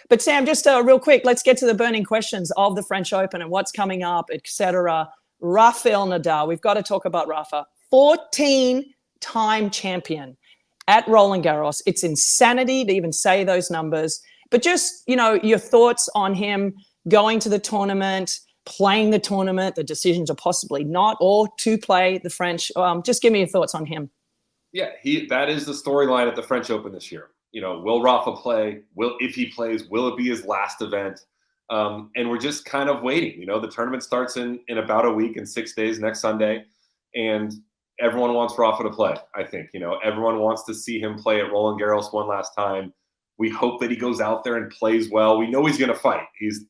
But Sam, just real quick, let's get to the burning questions of the French Open and what's coming up, etc. Rafael Nadal, we've got to talk about Rafa, 14-time champion at Roland-Garros. It's insanity to even say those numbers. But just, your thoughts on him going to the tournament, playing the tournament, the decision to possibly not or to play the French. Just give me your thoughts on him. Yeah, that is the storyline at the French Open this year. Will Rafa play? If he plays, will it be his last event? And we're just kind of waiting. The tournament starts in about a week and 6 days next Sunday, and everyone wants Rafa to play. I think everyone wants to see him play at Roland-Garros one last time. We hope that he goes out there and plays well. We know he's going to fight. He's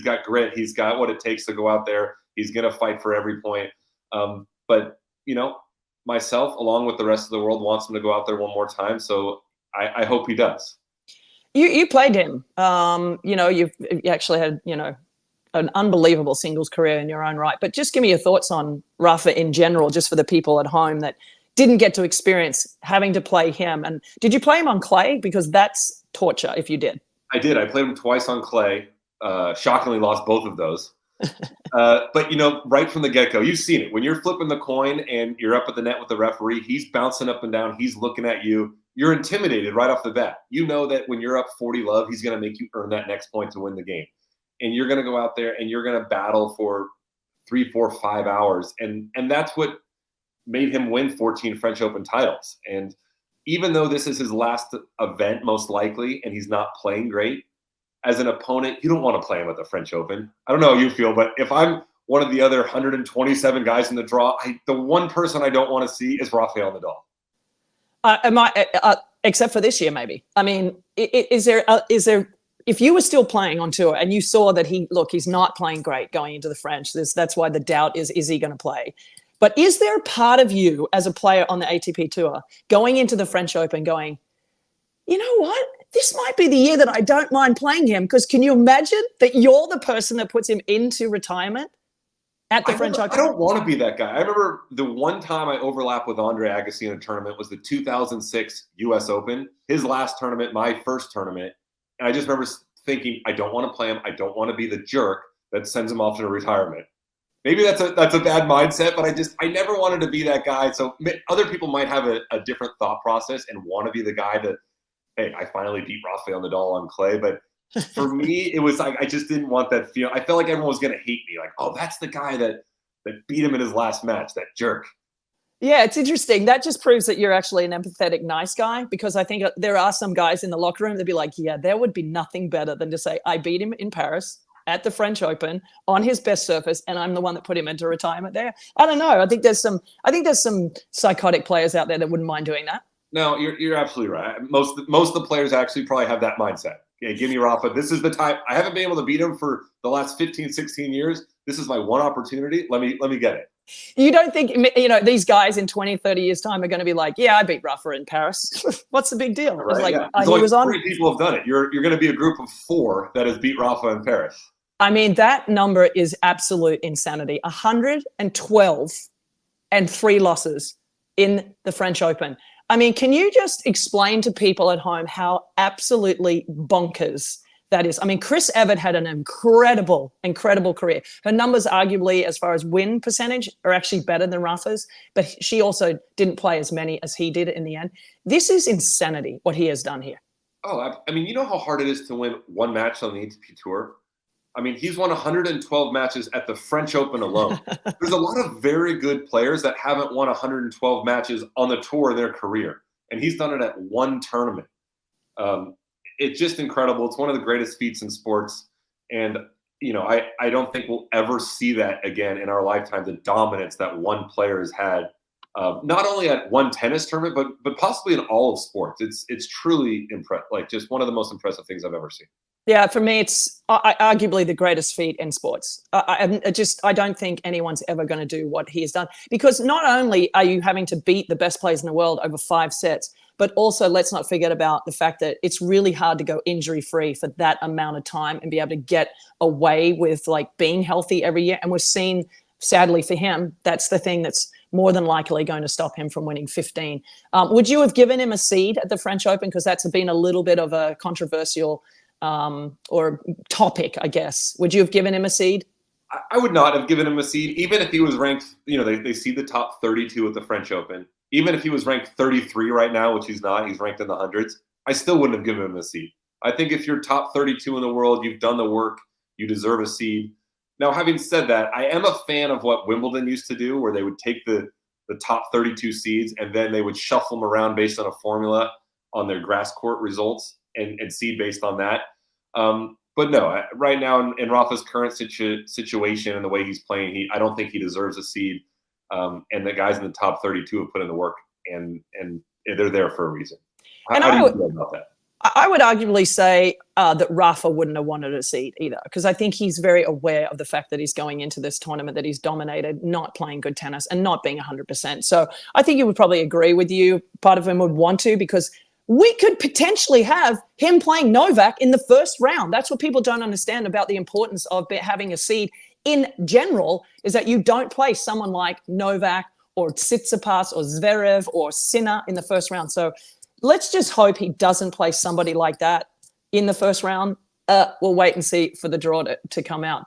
got grit. He's got what it takes to go out there. He's going to fight for every point. But myself, along with the rest of the world, wants him to go out there one more time. So I hope he does. You played him. You actually had, an unbelievable singles career in your own right. But just give me your thoughts on Rafa in general, just for the people at home that didn't get to experience having to play him. And did you play him on clay? Because that's torture if you did. I did. I played him twice on clay. Shockingly lost both of those. But, right from the get-go, you've seen it. When you're flipping the coin and you're up at the net with the referee, he's bouncing up and down. He's looking at you. You're intimidated right off the bat. You know that when you're up 40-love, he's going to make you earn that next point to win the game. And you're going to go out there and you're going to battle for 3, 4, 5 hours. And that's what made him win 14 French Open titles. And even though this is his last event, most likely, and he's not playing great, as an opponent, you don't want to play him at the French Open. I don't know how you feel, but if I'm one of the other 127 guys in the draw, the one person I don't want to see is Rafael Nadal. Except for this year, maybe. I mean, is there if you were still playing on tour and you saw that he's not playing great going into the French, that's why the doubt is he going to play? But is there a part of you as a player on the ATP tour going into the French Open going, you know what? This might be the year that I don't mind playing him, because can you imagine that you're the person that puts him into retirement at the French Open? I don't want to be that guy. I remember the one time I overlapped with Andre Agassi in a tournament was the 2006 U.S. Open, his last tournament, my first tournament. And I just remember thinking, I don't want to play him. I don't want to be the jerk that sends him off to retirement. Maybe that's a bad mindset, but I never wanted to be that guy. So other people might have a different thought process and want to be the guy that, hey, I finally beat Rafael Nadal on clay. But for me, it was like I just didn't want that feel. I felt like everyone was going to hate me. Like, oh, that's the guy that beat him in his last match, that jerk. Yeah, it's interesting. That just proves that you're actually an empathetic, nice guy, because I think there are some guys in the locker room that'd be like, yeah, there would be nothing better than to say, I beat him in Paris at the French Open on his best surface, and I'm the one that put him into retirement there. I don't know. I think there's some psychotic players out there that wouldn't mind doing that. No, you're absolutely right. Most of the players actually probably have that mindset. Okay, give me Rafa. This is the time. I haven't been able to beat him for the last 15, 16 years. This is my one opportunity. Let me get it. You don't think, these guys in 20, 30 years time are going to be like, yeah, I beat Rafa in Paris. What's the big deal? Right, yeah. He was on. 3 people have done it. You're going to be a group of 4 that has beat Rafa in Paris. I mean, that number is absolute insanity. 112 and 3 losses in the French Open. I mean, can you just explain to people at home how absolutely bonkers that is? I mean, Chris Evert had an incredible career. Her numbers, arguably, as far as win percentage, are actually better than Rafa's, but she also didn't play as many as he did in the end. This is insanity, what he has done here. Oh, I mean, you know how hard it is to win one match on the ATP Tour? I mean, he's won 112 matches at the French Open alone. There's a lot of very good players that haven't won 112 matches on the tour in their career, and he's done it at one tournament. It's just incredible. It's one of the greatest feats in sports, and I don't think we'll ever see that again in our lifetime. The dominance that one player has had, not only at one tennis tournament, but possibly in all of sports. It's truly impressive. Like, just one of the most impressive things I've ever seen. Yeah, for me, it's arguably the greatest feat in sports. I don't think anyone's ever going to do what he has done, because not only are you having to beat the best players in the world over 5 sets, but also let's not forget about the fact that it's really hard to go injury-free for that amount of time and be able to get away with being healthy every year. And we've seen, sadly for him, that's the thing that's more than likely going to stop him from winning 15. Would you have given him a seed at the French Open? Because that's been a little bit of a controversial or topic, I guess. Would you have given him a seed? I would not have given him a seed, even if he was ranked, they see the top 32 at the French Open. Even if he was ranked 33 right now, which he's not, he's ranked in the hundreds, I still wouldn't have given him a seed. I think if you're top 32 in the world, you've done the work, you deserve a seed. Now, having said that, I am a fan of what Wimbledon used to do, where they would take the top 32 seeds and then they would shuffle them around based on a formula on their grass court results and seed based on that. But no, right now in Rafa's current situation and the way he's playing, I don't think he deserves a seed. And the guys in the top 32 have put in the work, and they're there for a reason. How do you feel about that? I would arguably say that Rafa wouldn't have wanted a seed either, because I think he's very aware of the fact that he's going into this tournament, that he's dominated, not playing good tennis and not being 100%. So I think he would probably agree with you. Part of him would want to, because we could potentially have him playing Novak in the first round. That's what people don't understand about the importance of having a seed in general, is that you don't play someone like Novak or Tsitsipas or Zverev or Sinner in the first round. So let's just hope he doesn't play somebody like that in the first round. We'll wait and see for the draw to come out.